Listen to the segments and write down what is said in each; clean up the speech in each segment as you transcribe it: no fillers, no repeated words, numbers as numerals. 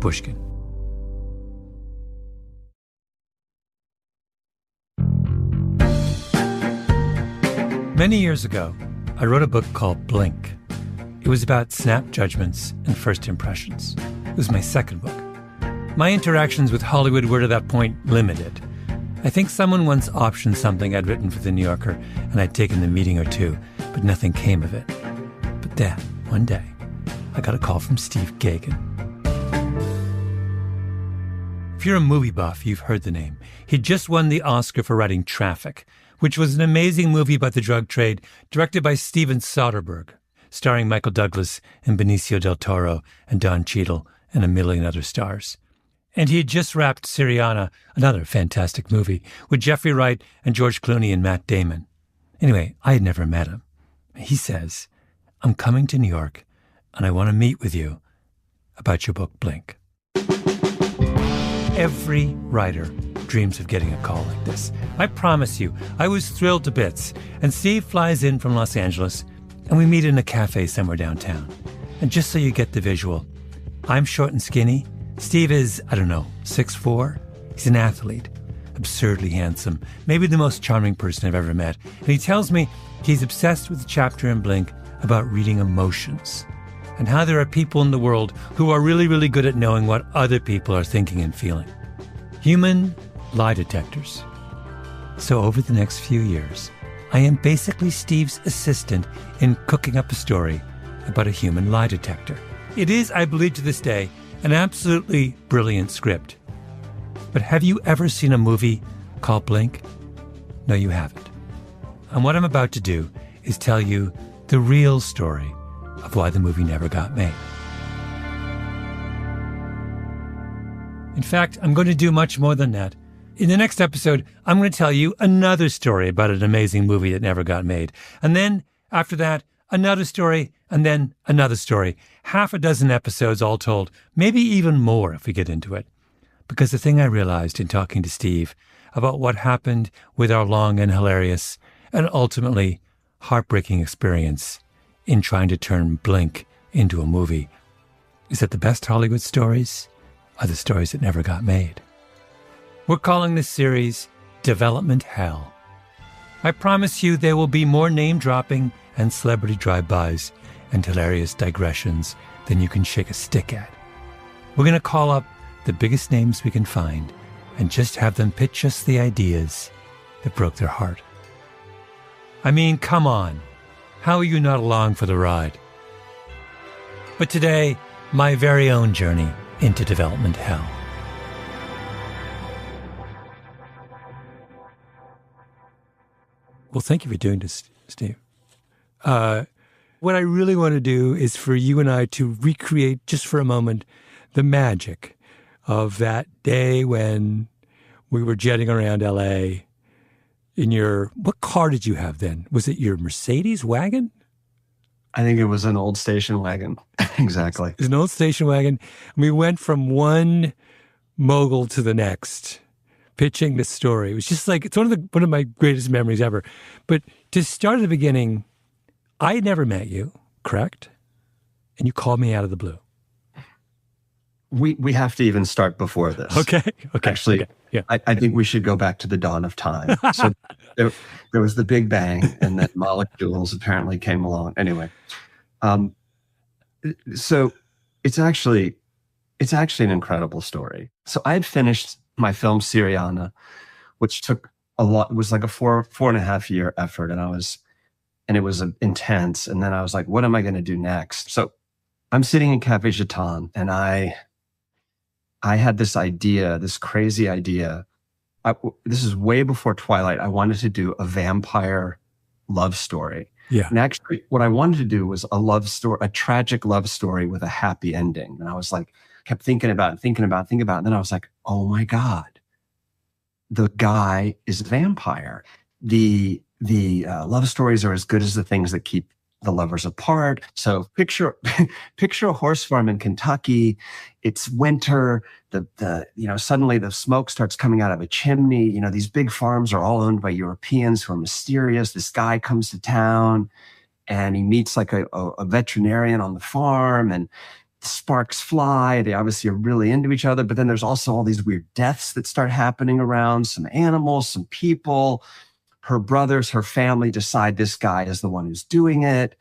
Pushkin. Many years ago, I wrote a book called Blink. It was about snap judgments and first impressions. It was my second book. My interactions with Hollywood were to that point limited. I think someone once optioned something I'd written for The New Yorker, and I'd taken a meeting or two, but nothing came of it. But then, one day, I got a call from Steve Gaghan. If you're a movie buff, you've heard the name. He'd just won the Oscar for writing Traffic, which was an amazing movie about the drug trade, directed by Steven Soderbergh, starring Michael Douglas and Benicio del Toro and Don Cheadle and a million other stars. And he had just wrapped Syriana, another fantastic movie, with Jeffrey Wright and George Clooney and Matt Damon. Anyway, I had never met him. He says, "I'm coming to New York, and I want to meet with you about your book, Blink." Every writer dreams of getting a call like this. I promise you, I was thrilled to bits. And Steve flies in from Los Angeles, and we meet in a cafe somewhere downtown. And just so you get the visual, I'm short and skinny. Steve is, 6'4". He's an athlete, absurdly handsome, maybe the most charming person I've ever met. And he tells me he's obsessed with the chapter in Blink about reading emotions and how there are people in the world who are really, really good at knowing what other people are thinking and feeling. Human lie detectors. So over the next few years, I am basically Steve's assistant in cooking up a story about a human lie detector. It is, I believe to this day, an absolutely brilliant script. But have you ever seen a movie called Blink? No, you haven't. And what I'm about to do is tell you the real story of why the movie never got made. In fact, I'm going to do much more than that. In the next episode, I'm going to tell you another story about an amazing movie that never got made. And then, after that, another story, and then another story. Half a dozen episodes all told, maybe even more if we get into it. Because the thing I realized in talking to Steve about what happened with our long and hilarious and ultimately heartbreaking experience in trying to turn Blink into a movie is that the best Hollywood stories are the stories that never got made. We're calling this series Development Hell. I promise you there will be more name-dropping and celebrity drive-bys and hilarious digressions than you can shake a stick at. We're going to call up the biggest names we can find and just have them pitch us the ideas that broke their heart. I mean, come on. How are you not along for the ride? But today, my very own journey into development hell. Well, thank you for doing this, Steve. What I really want to do is for you and I to recreate, just for a moment, the magic of that day when we were jetting around L.A. in your, what car did you have then? Was it your Mercedes wagon? I think it was an old station wagon. Exactly. It was an old station wagon. We went from one mogul to the next, pitching this story. It was just like, it's one of my greatest memories ever. But to start at the beginning, I had never met you, correct? And you called me out of the blue. We have to even start before this. Okay. Actually, okay. Yeah. I think we should go back to the dawn of time. So there was the Big Bang, and then molecules apparently came along. Anyway, so it's actually an incredible story. So I had finished my film Syriana, which took a lot. It was like a 4.5 year effort, and it was intense. And then I was like, what am I going to do next? So I'm sitting in Cafe Jeton, and I had this idea, this crazy idea. This is way before Twilight. I wanted to do a vampire love story. Yeah. And actually, what I wanted to do was a love story, a tragic love story with a happy ending. And I was like, kept thinking about it. And then I was like, oh my God, the guy is a vampire. The love stories are as good as the things that keep the lovers apart. So picture a horse farm in Kentucky. It's winter. Suddenly the smoke starts coming out of a chimney. These big farms are all owned by Europeans who are mysterious. This guy comes to town and he meets like a veterinarian on the farm, and sparks fly. They obviously are really into each other, but then there's also all these weird deaths that start happening around, some animals, some people. Her brothers, her family decide this guy is the one who's doing it.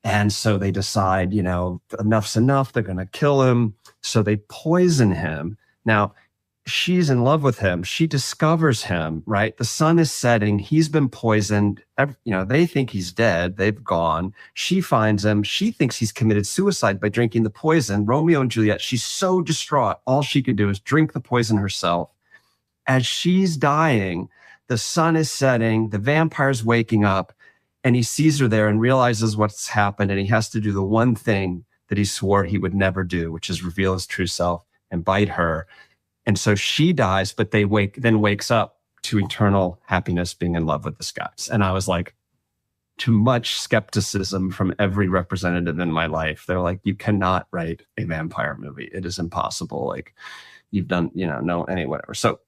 And so they decide, enough's enough. They're going to kill him. So they poison him. Now, she's in love with him. She discovers him, right? The sun is setting. He's been poisoned. They think he's dead. They've gone. She finds him. She thinks he's committed suicide by drinking the poison. Romeo and Juliet, she's so distraught. All she could do is drink the poison herself. As she's dying, the sun is setting. The vampire's waking up, and he sees her there and realizes what's happened. And he has to do the one thing that he swore he would never do, which is reveal his true self and bite her. And so she dies, but then wakes up to eternal happiness being in love with this guy. And I was like, too much skepticism from every representative in my life. They're like, you cannot write a vampire movie. It is impossible. Like, you've done, whatever. So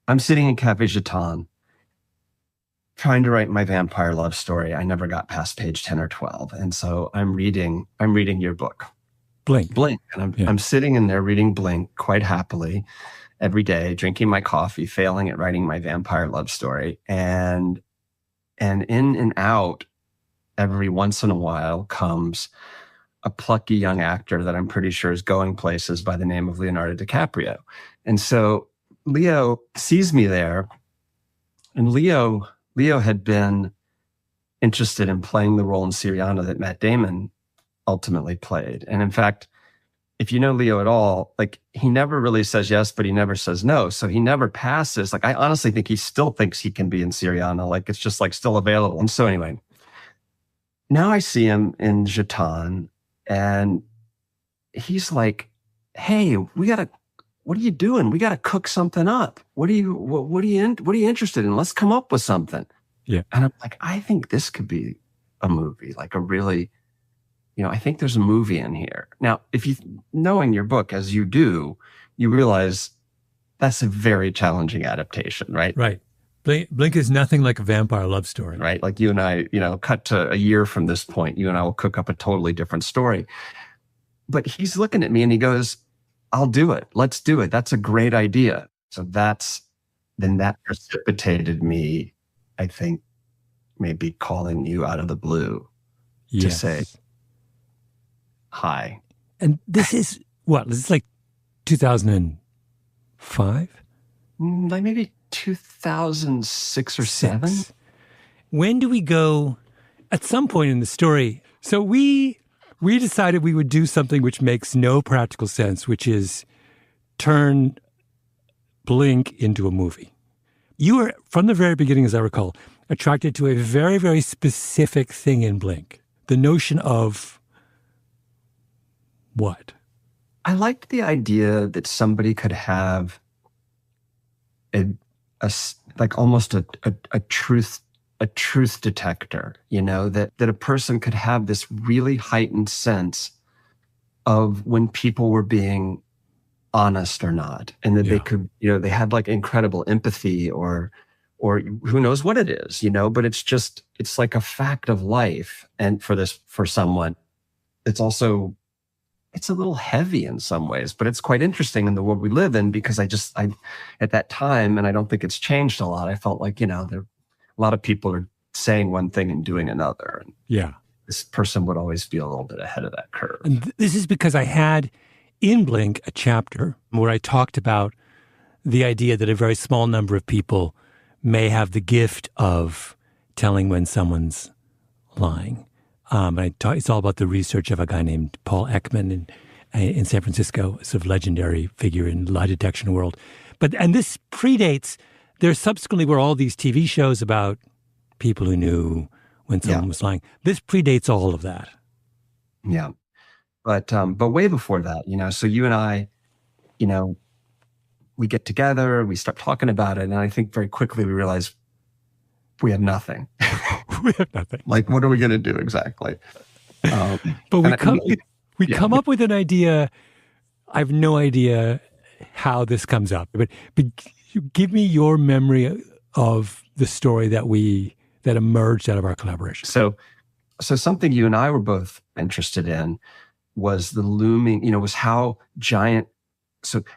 I'm sitting in Cafe Jeton trying to write my vampire love story. I never got past page 10 or 12. And so I'm reading your book. Blink. And I'm sitting in there reading Blink quite happily every day, drinking my coffee, failing at writing my vampire love story. And in and out, every once in a while comes a plucky young actor that I'm pretty sure is going places by the name of Leonardo DiCaprio. And so Leo sees me there, and Leo had been interested in playing the role in Syriana that Matt Damon ultimately played. And in fact, if you know Leo at all, like, he never really says yes, but he never says no. So he never passes. Like, I honestly think he still thinks he can be in Syriana. Like, it's just like still available. And so anyway, now I see him in Jeton, and he's like, hey, what are you doing? We got to cook something up. What are you interested in? Let's come up with something. Yeah. And I'm like, I think this could be a movie, like a really, I think there's a movie in here. Now, if you knowing your book as you do, you realize that's a very challenging adaptation, right? Right. Blink is nothing like a vampire love story. Right. Like you and I, cut to a year from this point, you and I will cook up a totally different story. But he's looking at me and he goes, I'll do it. Let's do it. That's a great idea. So that precipitated me, I think, maybe calling you out of the blue to say hi. And this is what? This is like 2005? Like maybe 2006 or 7. When do we go? At some point in the story. So we decided we would do something which makes no practical sense, which is turn Blink into a movie. You were, from the very beginning, as I recall, attracted to a very, very specific thing in Blink. The notion of what? I liked the idea that somebody could have almost a truth detector, that a person could have this really heightened sense of when people were being honest or not, and that they could, they had like incredible empathy or who knows what it is, but it's like a fact of life. And for someone, it's a little heavy in some ways, but it's quite interesting in the world we live in, because I at that time, and I don't think it's changed a lot, I felt like, a lot of people are saying one thing and doing another. And this person would always be a little bit ahead of that curve. And this is because I had in Blink a chapter where I talked about the idea that a very small number of people may have the gift of telling when someone's lying. It's all about the research of a guy named Paul Ekman in San Francisco, a sort of legendary figure in lie detection world. And this predates, there subsequently were all these TV shows about people who knew when someone was lying. This predates all of that. Yeah. But way before that, so you and I, we get together, we start talking about it. And I think very quickly we realize we have nothing. We have nothing. Like, what are we going to do exactly? But we come up with an idea. I have no idea how this comes up, but give me your memory of the story that emerged out of our collaboration. So something you and I were both interested in was the looming, was how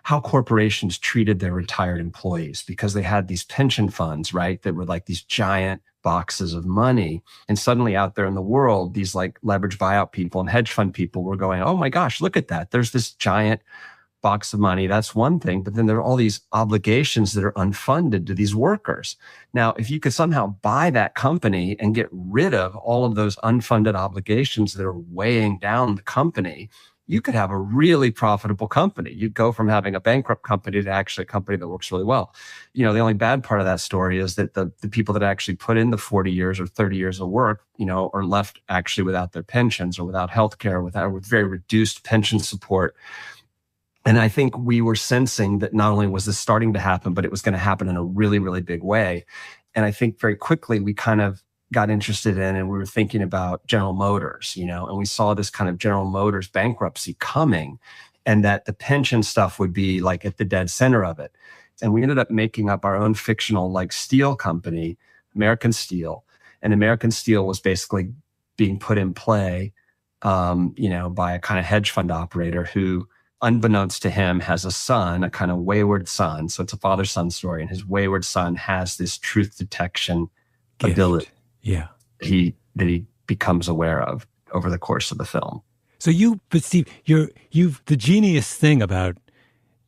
how corporations treated their retired employees, because they had these pension funds, right? That were like these giant boxes of money. And suddenly out there in the world, these like leverage buyout people and hedge fund people were going, oh my gosh, look at that. There's this giant box of money. That's one thing. But then there are all these obligations that are unfunded to these workers. Now, if you could somehow buy that company and get rid of all of those unfunded obligations that are weighing down the company, you could have a really profitable company. You'd go from having a bankrupt company to actually a company that works really well. The only bad part of that story is that the people that actually put in the 40 years or 30 years of work, are left actually without their pensions or without healthcare, with very reduced pension support. And I think we were sensing that not only was this starting to happen, but it was going to happen in a really, really big way. And I think very quickly we kind of got interested in, and we were thinking about General Motors, and we saw this kind of General Motors bankruptcy coming, and that the pension stuff would be like at the dead center of it. And we ended up making up our own fictional like steel company, American Steel. And American Steel was basically being put in play, by a kind of hedge fund operator who, unbeknownst to him, has a son, a kind of wayward son. So it's a father-son story. And his wayward son has this truth detection ability. Yeah. That he becomes aware of over the course of the film. So but Steve, the genius thing about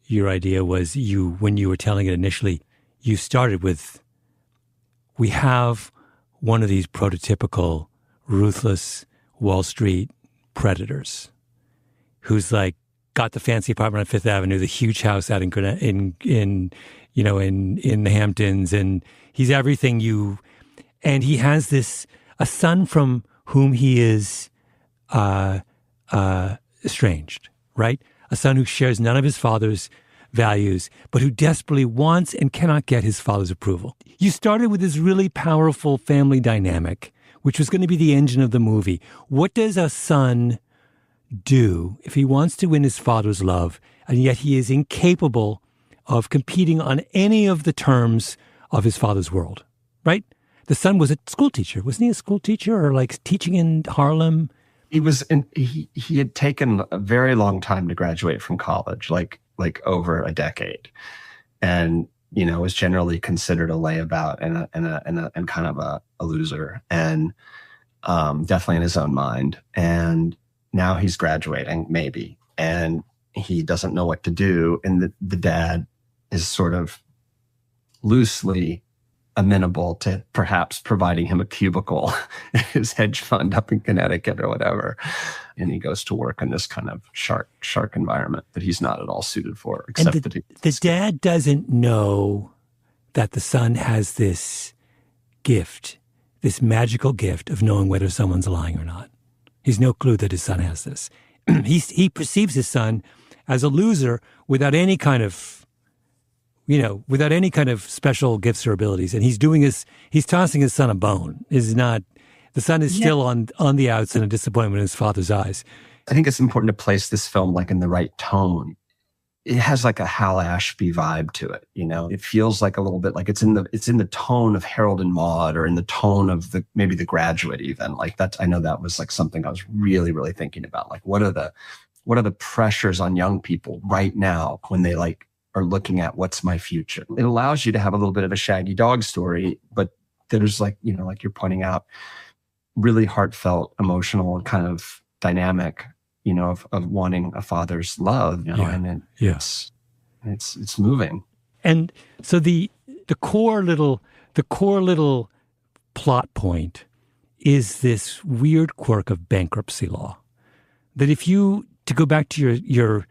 your idea was when you were telling it initially, you started with, we have one of these prototypical ruthless Wall Street predators who's like got the fancy apartment on Fifth Avenue, the huge house out in the Hamptons, and he's everything and he has a son from whom he is estranged, right? A son who shares none of his father's values, but who desperately wants and cannot get his father's approval. You started with this really powerful family dynamic, which was going to be the engine of the movie. What does a son do if he wants to win his father's love, and yet he is incapable of competing on any of the terms of his father's world, right? The son was a school teacher. Wasn't he a school teacher or like teaching in Harlem? He was, he had taken a very long time to graduate from college, like over a decade, and was generally considered a layabout and kind of a loser, and definitely in his own mind. And now he's graduating, maybe, and he doesn't know what to do. And the dad is sort of loosely amenable to perhaps providing him a cubicle at his hedge fund up in Connecticut or whatever. And he goes to work in this kind of shark environment that he's not at all suited for. Except and the dad doesn't know that the son has this gift, this magical gift of knowing whether someone's lying or not. He's no clue that his son has this. He perceives his son as a loser without any kind of special gifts or abilities. And he's tossing his son a bone. The son is still on the outs and a disappointment in his father's eyes. I think it's important to place this film like in the right tone. It has like a Hal Ashby vibe to it. It feels like a little bit like it's in the tone of Harold and Maude, or in the tone of maybe The Graduate even. Like that, I know that was like something I was really, really thinking about. Like what are the pressures on young people right now when they like are looking at what's my future? It allows you to have a little bit of a Shaggy Dog story, but there's like, like you're pointing out, really heartfelt, emotional kind of dynamic, of wanting a father's love, and it's moving. And so the core little plot point is this weird quirk of bankruptcy law, that to go back to your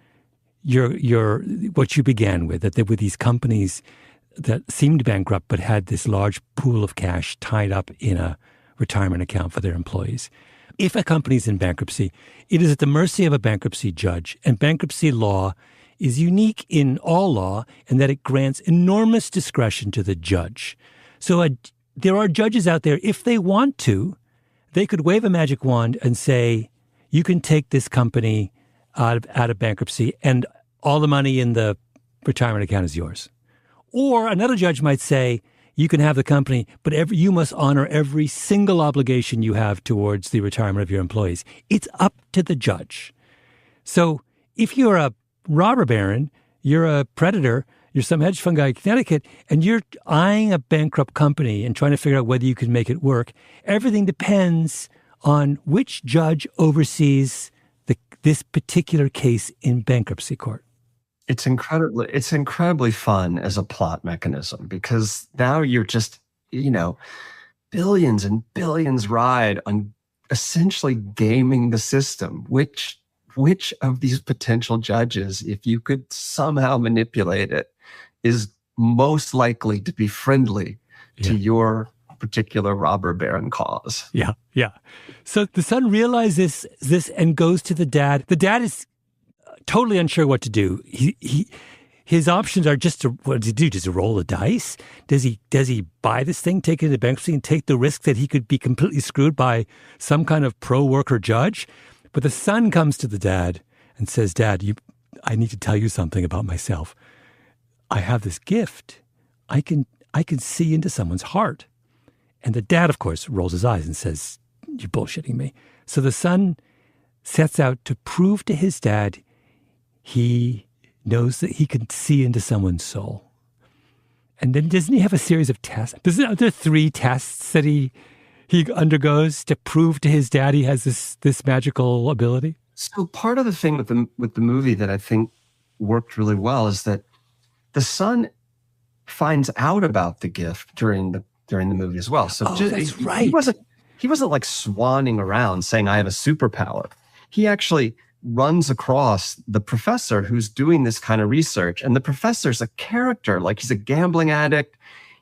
what you began with, that there were these companies that seemed bankrupt but had this large pool of cash tied up in a retirement account for their employees. If a company is in bankruptcy, it is at the mercy of a bankruptcy judge, and bankruptcy law is unique in all law in that it grants enormous discretion to the judge. So there are judges out there, if they want to, they could wave a magic wand and say, you can take this company out of bankruptcy and all the money in the retirement account is yours. Or another judge might say, you can have the company, but you must honor every single obligation you have towards the retirement of your employees. It's up to the judge. So if you're a robber baron, you're a predator, you're some hedge fund guy in Connecticut, and you're eyeing a bankrupt company and trying to figure out whether you can make it work, everything depends on which judge oversees this particular case in bankruptcy court. It's incredibly fun as a plot mechanism, because now you're just, billions and billions ride on essentially gaming the system. Which of these potential judges, if you could somehow manipulate it, is most likely to be friendly to your particular robber baron cause? Yeah. So the son realizes this and goes to the dad. The dad is totally unsure what to do. His options are what does he do? Does he roll the dice? Does he buy this thing, take it into bankruptcy, and take the risk that he could be completely screwed by some kind of pro-worker judge? But the son comes to the dad and says, "Dad, I need to tell you something about myself. I have this gift. I can see into someone's heart." And the dad, of course, rolls his eyes and says, "You're bullshitting me." So the son sets out to prove to his dad he knows that he can see into someone's soul. And then doesn't he have a series of tests? Are there 3 tests that he undergoes to prove to his dad he has this magical ability? So part of the thing with the movie that I think worked really well is that the son finds out about the gift during the movie as well. So that's right. He wasn't like swanning around saying, "I have a superpower." He actually runs across the professor who's doing this kind of research, and the professor's a character. Like, he's a gambling addict.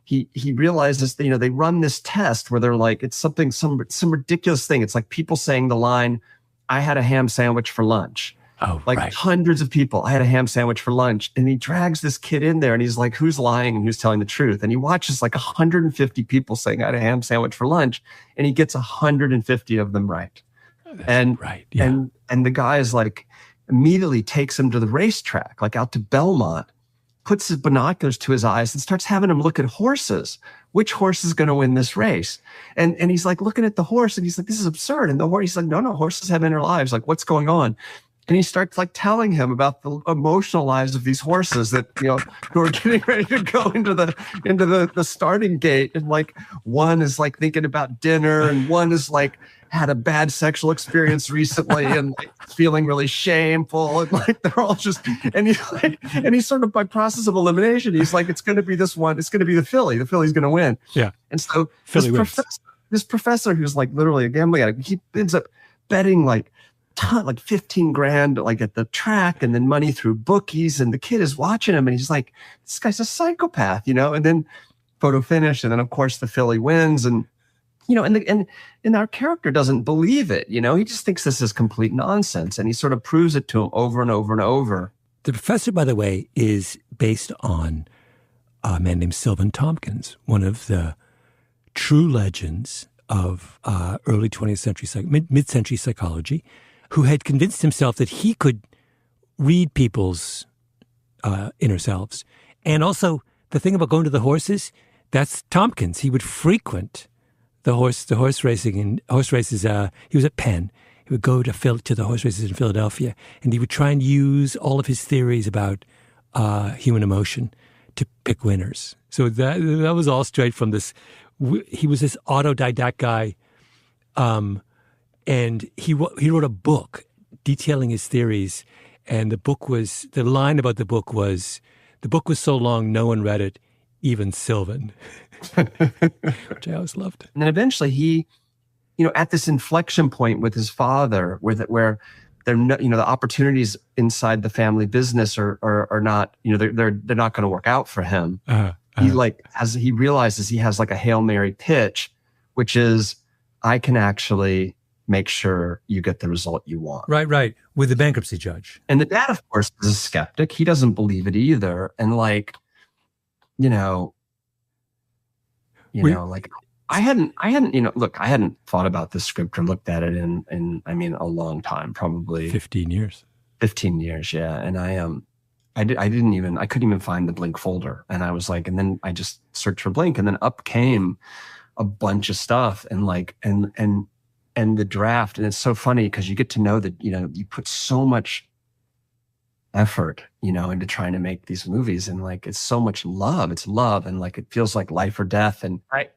He realizes that, they run this test where they're like, it's some ridiculous thing. It's like people saying the line, "I had a ham sandwich for lunch." Oh, like right. Hundreds of people, "I had a ham sandwich for lunch." And he drags this kid in there and he's like, who's lying and who's telling the truth? And he watches like 150 people saying, "I had a ham sandwich for lunch." And he gets 150 of them right. That's right. Yeah. And the guy is like, immediately takes him to the racetrack, like out to Belmont, puts his binoculars to his eyes and starts having him look at horses. Which horse is going to win this race? And he's like looking at the horse and he's like, "This is absurd." And he's like, no, horses have inner lives. Like, what's going on? And he starts like telling him about the emotional lives of these horses that, who are getting ready to go into the starting gate. And like, one is like thinking about dinner, and one is like had a bad sexual experience recently and like feeling really shameful. And like, they're all just, and he's sort of, by process of elimination, he's like, it's going to be this one. It's going to be the filly. The filly's going to win. Yeah. And so this professor who's like literally a gambling addict, he ends up betting like 15 grand like at the track, and then money through bookies, and the kid is watching him and he's like, "This guy's a psychopath," and then photo finish, and then of course the filly wins, and and our character doesn't believe it, he just thinks this is complete nonsense, and he sort of proves it to him over and over and over. The professor, by the way, is based on a man named Sylvan Tompkins, one of the true legends of early 20th century, mid-century psychology, who had convinced himself that he could read people's inner selves. And also, the thing about going to the horses, that's Tompkins. He would frequent the horse races. He was at Penn. He would go to the horse races in Philadelphia, and he would try and use all of his theories about human emotion to pick winners. So that was all straight from this. He was this autodidact guy. And he wrote a book detailing his theories. And the line about the book was so long, no one read it, even Sylvan, which I always loved. And then eventually he, at this inflection point with his father, where they're not, the opportunities inside the family business are not, they're not going to work out for him. He realizes he has like a Hail Mary pitch, which is, I can actually make sure you get the result you want. Right. With the bankruptcy judge. And the dad, of course, is a skeptic. He doesn't believe it either. And like, I hadn't thought about this script or looked at it in a long time, probably 15 years. 15 years. Yeah. And I couldn't even find the Blink folder. And I was like, and then I just searched for Blink, and then up came a bunch of stuff and the draft. And it's so funny because you get to know that, you put so much effort, into trying to make these movies. And like, it's so much love. It's love. And like, it feels like life or death. And I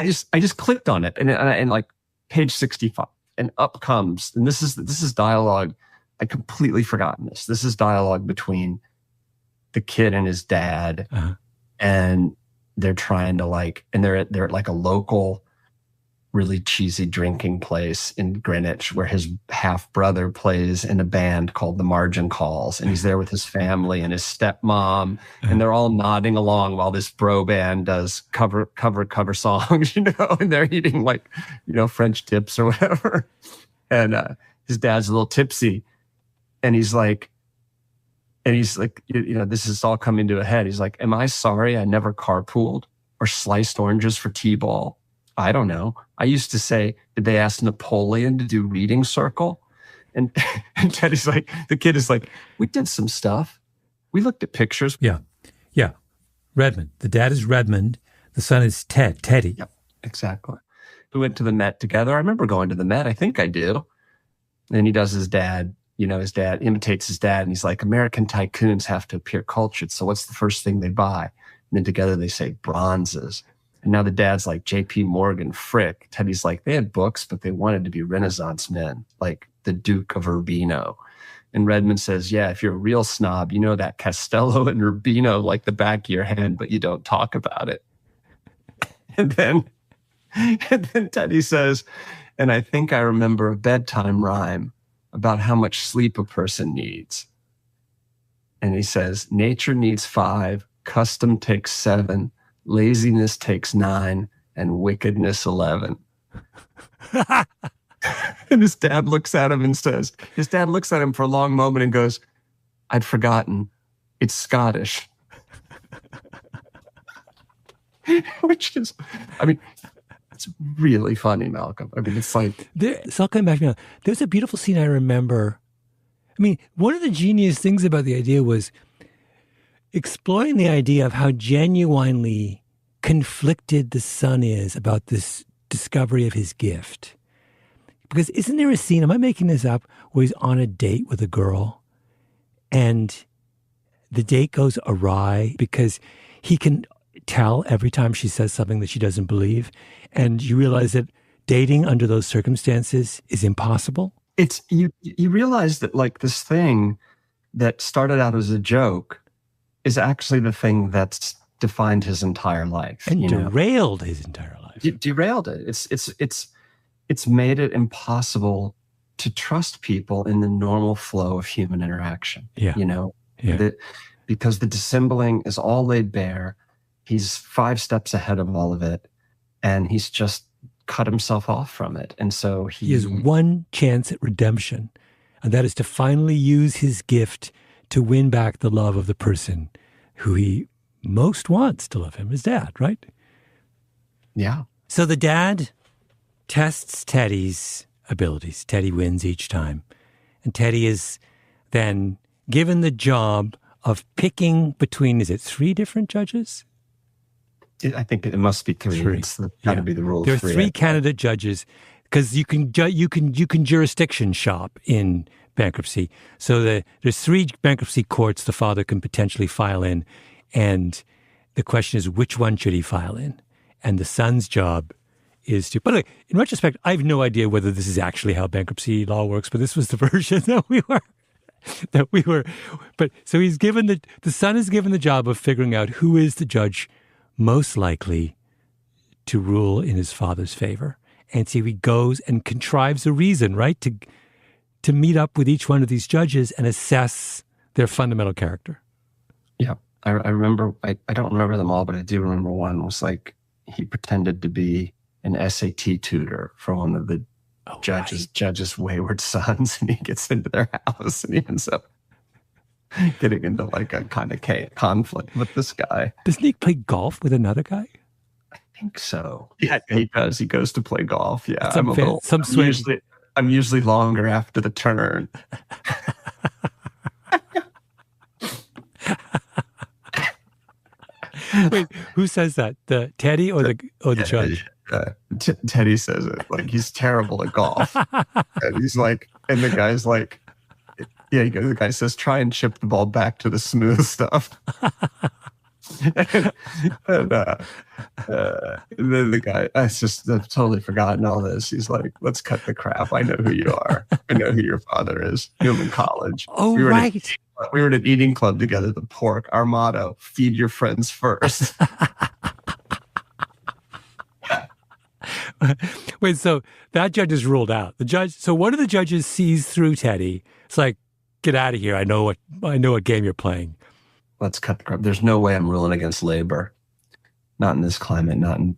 just clicked on it and like page 65 and up comes, and this is dialogue. I completely forgotten this. This is dialogue between the kid and his dad. Uh-huh. And they're trying to like, and they're at like a local, really cheesy drinking place in Greenwich where his half brother plays in a band called the Margin Calls. And he's there with his family and his stepmom, and they're all nodding along while this bro band does cover songs, and they're eating like, French tips or whatever. And his dad's a little tipsy, and he's like, this is all coming to a head. He's like, am I sorry I never carpooled or sliced oranges for T-ball? I don't know. I used to say, did they ask Napoleon to do reading circle? And Teddy's like, the kid is like, we did some stuff. We looked at pictures. Yeah. Redmond. The dad is Redmond. The son is Teddy. Yep, exactly. We went to the Met together. I remember going to the Met. I think I do. And he does his dad. His dad imitates his dad. And he's like, American tycoons have to appear cultured. So what's the first thing they buy? And then together they say bronzes. And now the dad's like J.P. Morgan, Frick. Teddy's like, they had books, but they wanted to be Renaissance men, like the Duke of Urbino. And Redmond says, yeah, if you're a real snob, you know that Castello and Urbino like the back of your hand, but you don't talk about it. And then Teddy says, and I think I remember a bedtime rhyme about how much sleep a person needs. And he says, nature needs 5, custom takes 7, laziness takes 9, and wickedness 11. And his dad looks at him for a long moment and goes, I'd forgotten. It's Scottish. Which is, it's really funny, Malcolm. It's like... So I'll come back now. There's a beautiful scene I remember. One of the genius things about the idea was exploring the idea of how genuinely conflicted the son is about this discovery of his gift. Because isn't there a scene, am I making this up, where he's on a date with a girl and the date goes awry because he can tell every time she says something that she doesn't believe, and you realize that dating under those circumstances is impossible? It's you realize that like this thing that started out as a joke is actually the thing that's defined his entire life. And derailed his entire life. Derailed it. It's made it impossible to trust people in the normal flow of human interaction. Yeah. Because the dissembling is all laid bare. He's 5 steps ahead of all of it, and he's just cut himself off from it. And so he has one chance at redemption, and that is to finally use his gift to win back the love of the person who he most wants to love him, his dad, right? Yeah. So the dad tests Teddy's abilities. Teddy wins each time. And Teddy is then given the job of picking between, is it 3 different judges? I think it must be 3. It's got to be the rule. There are 3 candidate judges, because you can jurisdiction shop in bankruptcy. So there's 3 bankruptcy courts the father can potentially file in, and the question is which one should he file in? And the son's job is to. But in retrospect, I have no idea whether this is actually how bankruptcy law works. But this was the version that we were. But so he's given the son is given the job of figuring out who is the judge most likely to rule in his father's favor. And so he goes and contrives a reason, right, to meet up with each one of these judges and assess their fundamental character. Yeah. I remember, I don't remember them all, but I do remember one was like, he pretended to be an SAT tutor for one of the judge's wayward sons, and he gets into their house and he ends up getting into like a kind of conflict with this guy. Doesn't he play golf with another guy? I think so. Yeah, he does. He goes to play golf. Yeah, I'm usually longer after the turn. Wait, who says that? The Teddy or the judge? Teddy says it. Like, he's terrible at golf. And he's like, and the guy's like, Yeah, the guy says, try and chip the ball back to the smooth stuff. And then the guy, I've totally forgotten all this. He's like, let's cut the crap. I know who you are. I know who your father is. Knew him in college. Oh, we right. We were at an eating club together, the Pork. Our motto, feed your friends first. Wait, so that judge is ruled out. So one of the judges sees through Teddy. It's like, get out of here. I know what game you're playing. Let's cut the crap. There's no way I'm ruling against labor. Not in this climate, not in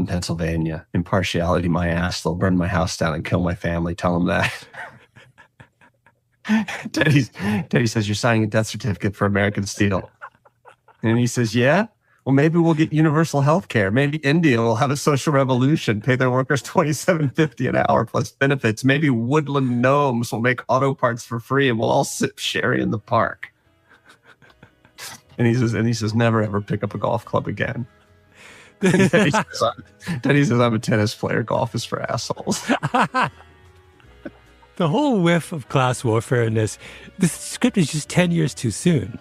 Pennsylvania. Impartiality, my ass. They'll burn my house down and kill my family. Tell them that. Teddy says, you're signing a death certificate for American Steel. And he says, yeah? Well, maybe we'll get universal health care. Maybe India will have a social revolution, pay their workers $27.50 an hour plus benefits. Maybe woodland gnomes will make auto parts for free and we'll all sip sherry in the park. And he says, never ever pick up a golf club again. Teddy says, I'm a tennis player. Golf is for assholes. The whole whiff of class warfare in this script is just 10 years too soon.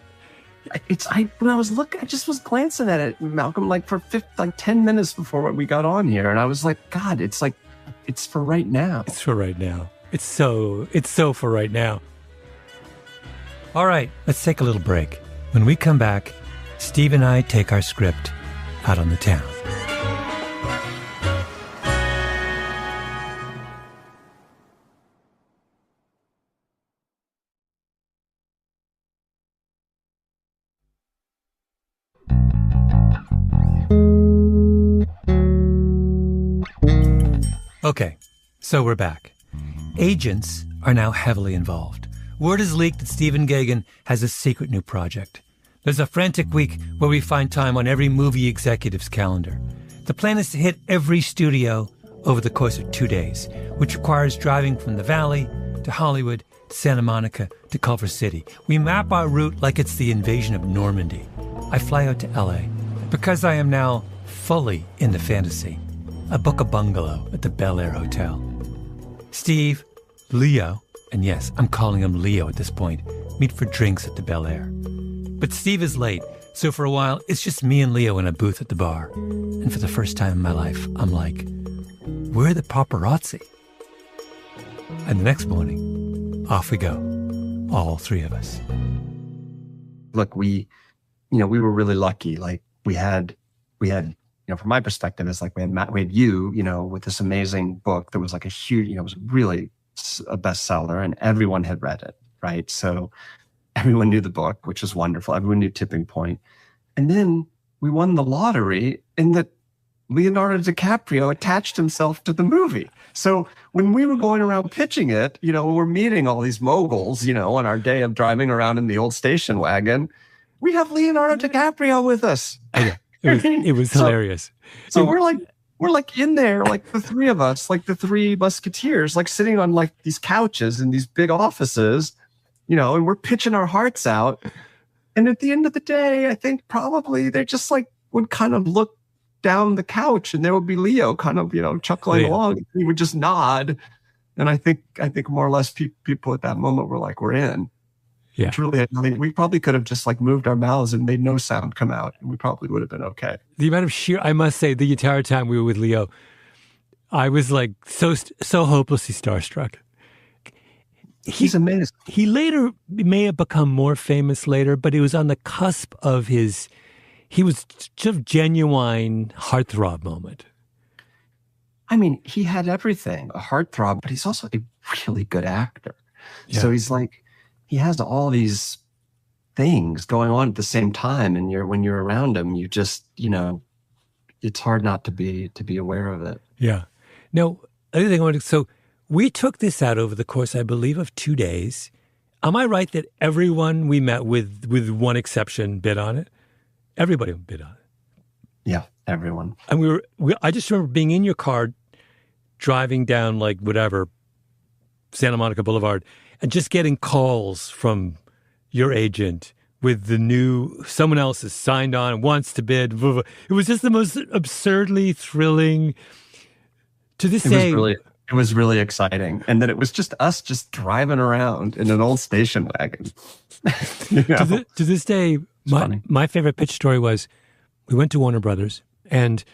When I was looking, I just was glancing at it, Malcolm, for 10 minutes before we got on here. And I was like, God, it's for right now. It's for right now. It's so for right now. All right, let's take a little break. When we come back, Steve and I take our script out on the town. Okay, so we're back. Agents are now heavily involved. Word is leaked that Stephen Gaghan has a secret new project. There's a frantic week where we find time on every movie executive's calendar. The plan is to hit every studio over the course of 2 days, which requires driving from the Valley to Hollywood to Santa Monica to Culver City. We map our route like it's the invasion of Normandy. I fly out to LA. Because I am now fully in the fantasy, I book a bungalow at the Bel Air Hotel. Steve, Leo, and yes, I'm calling him Leo at this point, meet for drinks at the Bel Air. But Steve is late, so for a while, it's just me and Leo in a booth at the bar. And for the first time in my life, I'm like, where are the paparazzi? And the next morning, off we go, all three of us. Look, we were really lucky. We had, from my perspective, it's like we had you, with this amazing book that was like a huge, it was really a bestseller and everyone had read it, right? So everyone knew the book, which was wonderful. Everyone knew Tipping Point. And then we won the lottery in that Leonardo DiCaprio attached himself to the movie. So when we were going around pitching it, we're meeting all these moguls, on our day of driving around in the old station wagon. We have Leonardo DiCaprio with us. It was hilarious. So we're like in there, like the three of us, like the three musketeers, like sitting on like these couches in these big offices, and we're pitching our hearts out. And at the end of the day, I think probably they just would kind of look down the couch and there would be Leo kind of, chuckling along. He would just nod. And I think more or less people at that moment were like, we're in. Yeah. It's really, we probably could have just moved our mouths and made no sound come out, and we probably would have been okay. The amount of I must say, the entire time we were with Leo, I was so hopelessly starstruck. He's amazing. He later may have become more famous later, but it was on the cusp of he was sort of genuine heartthrob moment. I mean, he had everything, a heartthrob, but he's also a really good actor. Yeah. So he's he has all these things going on at the same time. And when you're around him, you just, it's hard not to be aware of it. Yeah. Now, other thing so we took this out over the course, I believe, of 2 days. Am I right that everyone we met with one exception bid on it? Everybody bid on it. Yeah, everyone. And I just remember being in your car, driving down Santa Monica Boulevard, and just getting calls from your agent with someone else has signed on and wants to bid. It was just the most absurdly thrilling. To this day, it It was really exciting. And then it was just us just driving around in an old station wagon. You know? To this day, my favorite pitch story was we went to Warner Brothers, and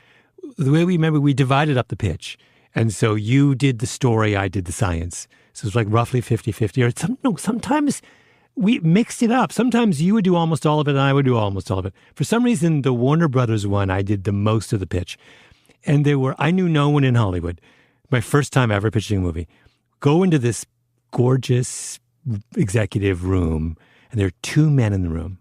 the way we remember, we divided up the pitch. And so you did the story, I did the science. So it was like roughly 50-50. Or sometimes we mixed it up. Sometimes you would do almost all of it and I would do almost all of it. For some reason, the Warner Brothers one, I did the most of the pitch. And I knew no one in Hollywood. My first time ever pitching a movie. Go into this gorgeous executive room, and there are two men in the room.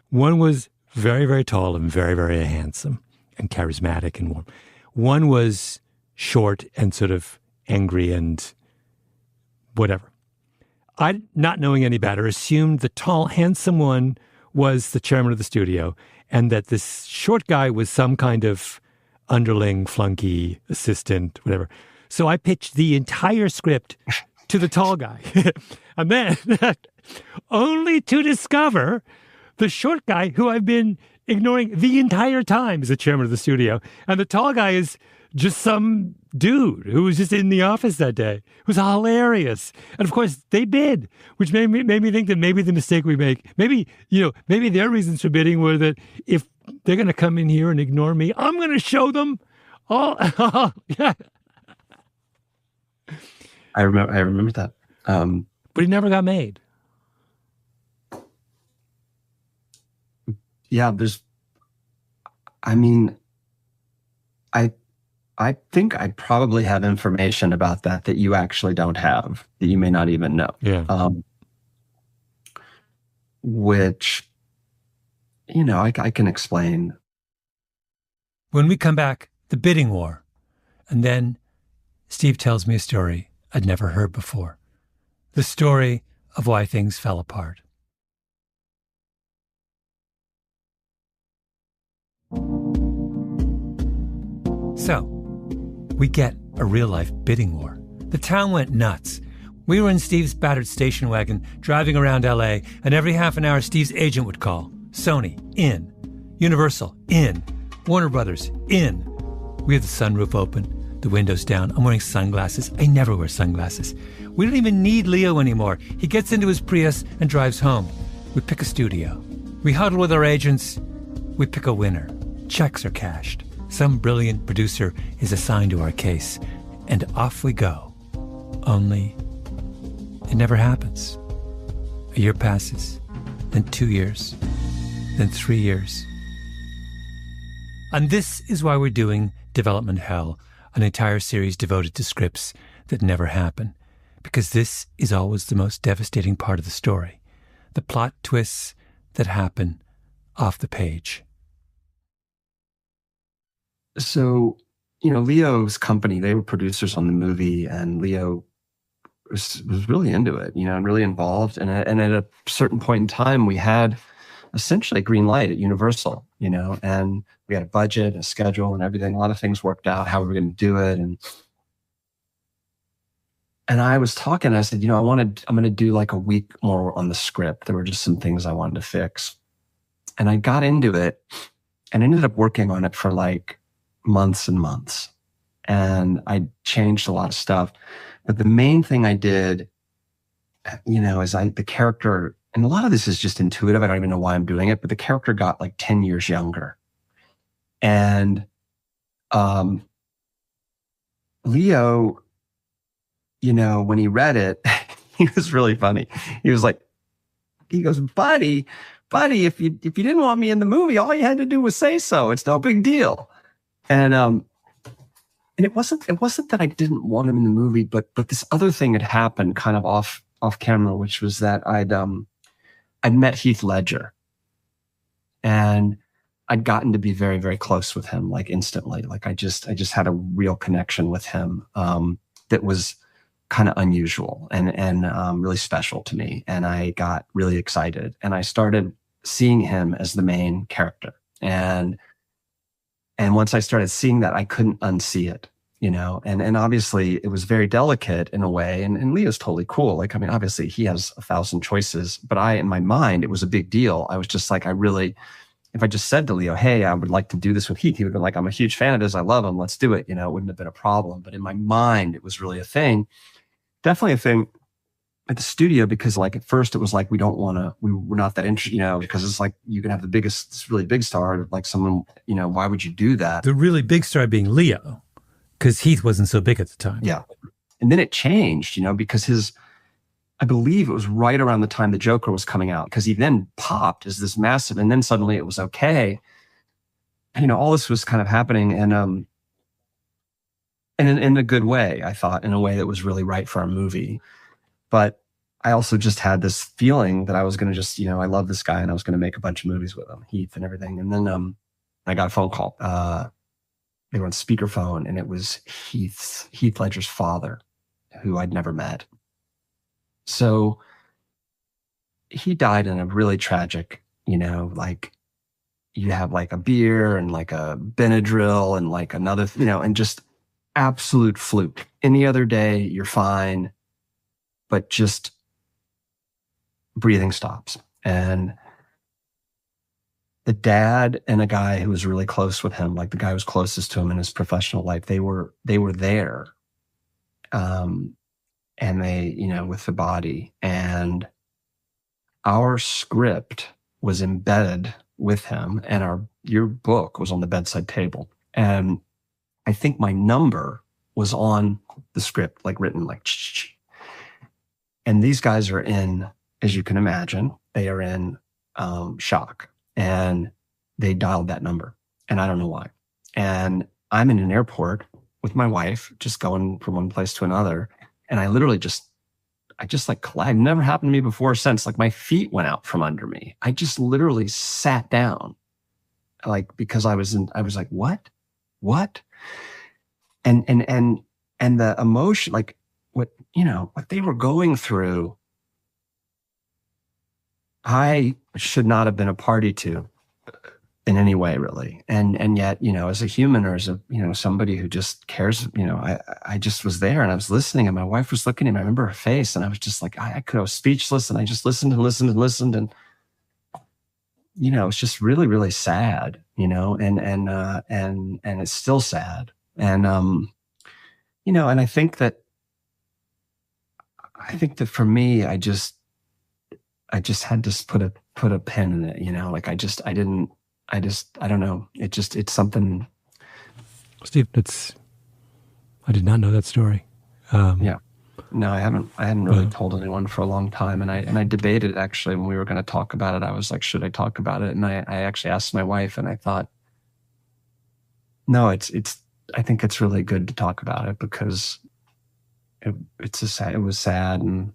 One was very, very tall and very, very handsome and charismatic and warm. One was short and sort of angry and whatever. I, not knowing any better, assumed the tall, handsome one was the chairman of the studio and that this short guy was some kind of underling, flunky, assistant, whatever. So I pitched the entire script to the tall guy. And then, only to discover the short guy who I've been ignoring the entire time is the chairman of the studio. And the tall guy is just some dude who was just in the office that day. It was hilarious. And of course, they bid, which made me think that maybe the mistake we make, maybe their reasons for bidding were that if they're going to come in here and ignore me, I'm going to show them all. Yeah. I remember that. But he never got made. Yeah, I think I probably have information about that you actually don't have, that you may not even know. Yeah. Which, I can explain. When we come back, the bidding war. And then Steve tells me a story I'd never heard before. The story of why things fell apart. So, we get a real-life bidding war. The town went nuts. We were in Steve's battered station wagon, driving around L.A., and every half an hour, Steve's agent would call. Sony, in. Universal, in. Warner Brothers, in. We have the sunroof open, the windows down. I'm wearing sunglasses. I never wear sunglasses. We don't even need Leo anymore. He gets into his Prius and drives home. We pick a studio. We huddle with our agents. We pick a winner. Checks are cashed. Some brilliant producer is assigned to our case. And off we go. Only it never happens. A year passes, then 2 years, then 3 years. And this is why we're doing Development Hell, an entire series devoted to scripts that never happen. Because this is always the most devastating part of the story. The plot twists that happen off the page. So, Leo's company, they were producers on the movie, and Leo was really into it, and really involved. And at a certain point in time, we had essentially a green light at Universal, and we had a budget, a schedule, and everything. A lot of things worked out, how we were going to do it. And I was talking, I said, I'm going to do like a week more on the script. There were just some things I wanted to fix. And I got into it and ended up working on it for like months and months. And I changed a lot of stuff. But the main thing I did, is the character, and a lot of this is just intuitive. I don't even know why I'm doing it, but the character got like 10 years younger. And Leo, when he read it, he was really funny. He goes, buddy, if you didn't want me in the movie, all you had to do was say so. It's no big deal. And it wasn't that I didn't want him in the movie, but this other thing had happened kind of off camera, which was that I'd met Heath Ledger, and I'd gotten to be very, very close with him, like instantly. Like I just had a real connection with him that was kind of unusual and really special to me. And I got really excited, and I started seeing him as the main character. And once I started seeing that, I couldn't unsee it, and obviously it was very delicate in a way. And Leo's totally cool. Obviously he has 1,000 choices, but in my mind, it was a big deal. I was just like, it if I just said to Leo, hey, I would like to do this with Heath, he would have been like, I'm a huge fan of this. I love him. Let's do it. You know, it wouldn't have been a problem. But in my mind, it was really a thing. Definitely a thing at the studio, because like at first it was like, we were not that interested, you know, because it's like, you can have this really big star, like someone, you know, why would you do that? The really big star being Leo, because Heath wasn't so big at the time. Yeah. And then it changed, you know, because I believe it was right around the time the Joker was coming out, because he then popped as this massive, and then suddenly it was okay. And, you know, all this was kind of happening, and in a good way, I thought, in a way that was really right for our movie. But I also just had this feeling that I was going to just, you know, I love this guy and I was going to make a bunch of movies with him, Heath and everything. And then I got a phone call. They were on speakerphone, and it was Heath Ledger's father, who I'd never met. So he died in a really tragic, you know, like you have like a beer and like a Benadryl and like another, you know, and just absolute fluke. Any other day, you're fine, but just breathing stops. And the dad and a guy who was really close with him, like the guy who was closest to him in his professional life, they were there. And they, you know, with the body, and our script was embedded with him, and your book was on the bedside table. And I think my number was on the script, like written like, ch-ch-ch. And these guys are in, as you can imagine, they are in shock, and they dialed that number, and I don't know why. And I'm in an airport with my wife, just going from one place to another. And I literally I just like collided. Never happened to me before or since. Like my feet went out from under me. I just literally sat down, like, because I was like, what? And the emotion, like what they were going through, I should not have been a party to in any way, really. And yet, you know, as a human, or as a, you know, somebody who just cares, you know, I just was there, and I was listening, and my wife was looking at me. I remember her face, and I was just like, I was speechless, and I just listened and listened and listened. And, you know, it's just really, really sad, you know, and it's still sad. And, you know, and I think that for me, I just had to put a pin in it, you know, like I don't know. It's something. Steve, I did not know that story. Yeah. No, I hadn't really told anyone for a long time. And I debated, actually, when we were going to talk about it. I was like, should I talk about it? And I actually asked my wife, and I thought, no, I think it's really good to talk about it, because it was sad, and,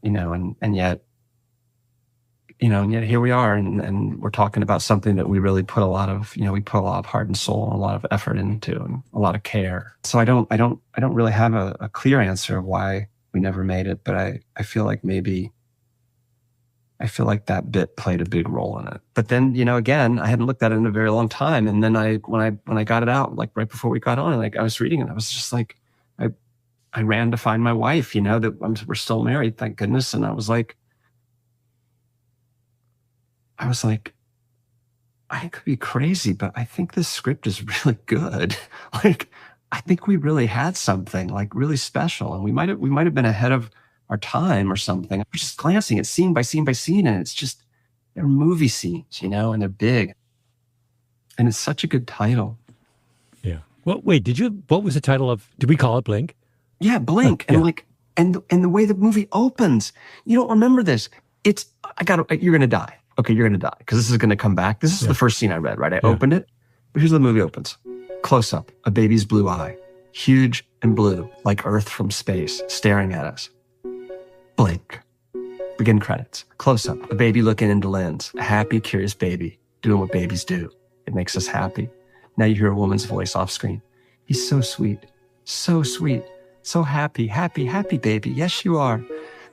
you know, and yet, you know, and yet here we are, and we're talking about something that we really put a lot of heart and soul and a lot of effort into, and a lot of care. So I don't really have a clear answer of why we never made it, but I feel like that bit played a big role in it. But then, you know, again, I hadn't looked at it in a very long time. And then when I got it out, like right before we got on, like I was reading it, I was just like, I ran to find my wife, you know, that we're still married, thank goodness. And I was like, I could be crazy, but I think this script is really good. Like, I think we really had something like really special, and we might have been ahead of our time or something. I'm just glancing at scene by scene by scene, and it's just, they're movie scenes, you know, and they're big, and it's such a good title. Yeah. Well, wait, what was the title of? Did we call it Blink? Yeah, Blink, and like, and the way the movie opens, you don't remember this. You're gonna die. Okay, you're going to die, because this is going to come back. This is the first scene I read, right? I opened it, but here's how the movie opens. Close up, a baby's blue eye, huge and blue, like Earth from space, staring at us. Blink. Begin credits. Close up, a baby looking into lens, a happy, curious baby, doing what babies do. It makes us happy. Now you hear a woman's voice off screen. He's so sweet, so happy, happy, happy baby. Yes, you are.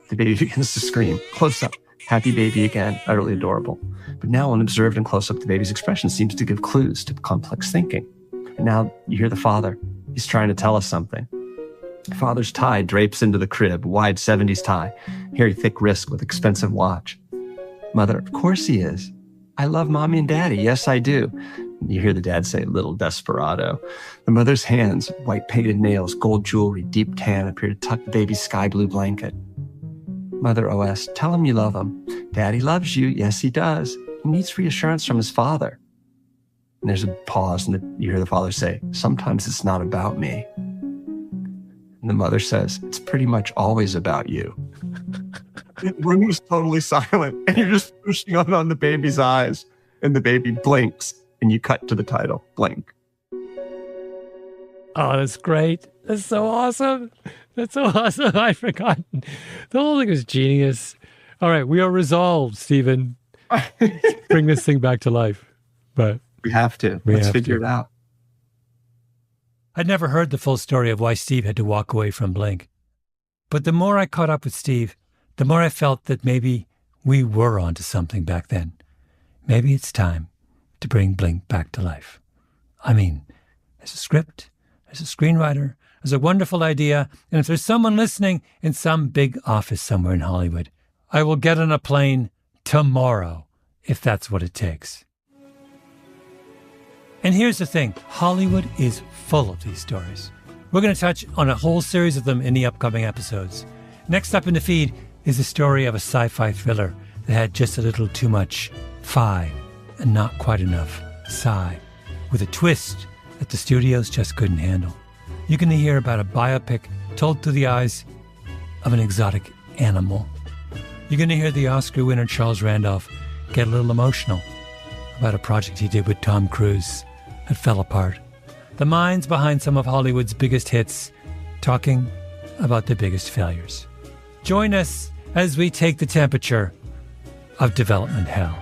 The baby begins to scream. Close up. Happy baby again, utterly adorable. But now, when observed in close-up, the baby's expression seems to give clues to complex thinking. And now you hear the father. He's trying to tell us something. The father's tie drapes into the crib, wide 70s tie, hairy thick wrist with expensive watch. Mother, of course he is. I love mommy and daddy. Yes, I do. You hear the dad say, little desperado. The mother's hands, white painted nails, gold jewelry, deep tan, appear to tuck the baby's sky blue blanket. Mother OS, tell him you love him. Daddy loves you. Yes, he does. He needs reassurance from his father. And there's a pause, and you hear the father say, sometimes it's not about me. And the mother says, it's pretty much always about you. The room is totally silent, and you're just pushing on the baby's eyes, and the baby blinks, and you cut to the title, Blink. Oh, that's great. That's so awesome. That's so awesome. I'd forgotten. The whole thing was genius. All right, we are resolved, Stephen. Bring this thing back to life. But we have to. Let's figure it out. I'd never heard the full story of why Steve had to walk away from Blink. But the more I caught up with Steve, the more I felt that maybe we were onto something back then. Maybe it's time to bring Blink back to life. I mean, as a script, as a screenwriter, as a wonderful idea, and if there's someone listening in some big office somewhere in Hollywood, I will get on a plane tomorrow, if that's what it takes. And here's the thing, Hollywood is full of these stories. We're going to touch on a whole series of them in the upcoming episodes. Next up in the feed is the story of a sci-fi thriller that had just a little too much fi and not quite enough sci, with a twist that the studios just couldn't handle. You can hear about a biopic told through the eyes of an exotic animal. You're going to hear the Oscar winner Charles Randolph get a little emotional about a project he did with Tom Cruise that fell apart. The minds behind some of Hollywood's biggest hits talking about their biggest failures. Join us as we take the temperature of development hell.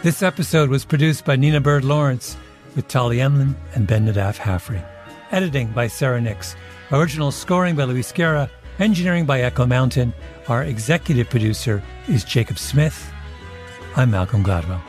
This episode was produced by Nina Bird Lawrence with Tali Emlin and Ben Nadaf Haffrey. Editing by Sarah Nix. Original scoring by Luis Guerra. Engineering by Echo Mountain. Our executive producer is Jacob Smith. I'm Malcolm Gladwell.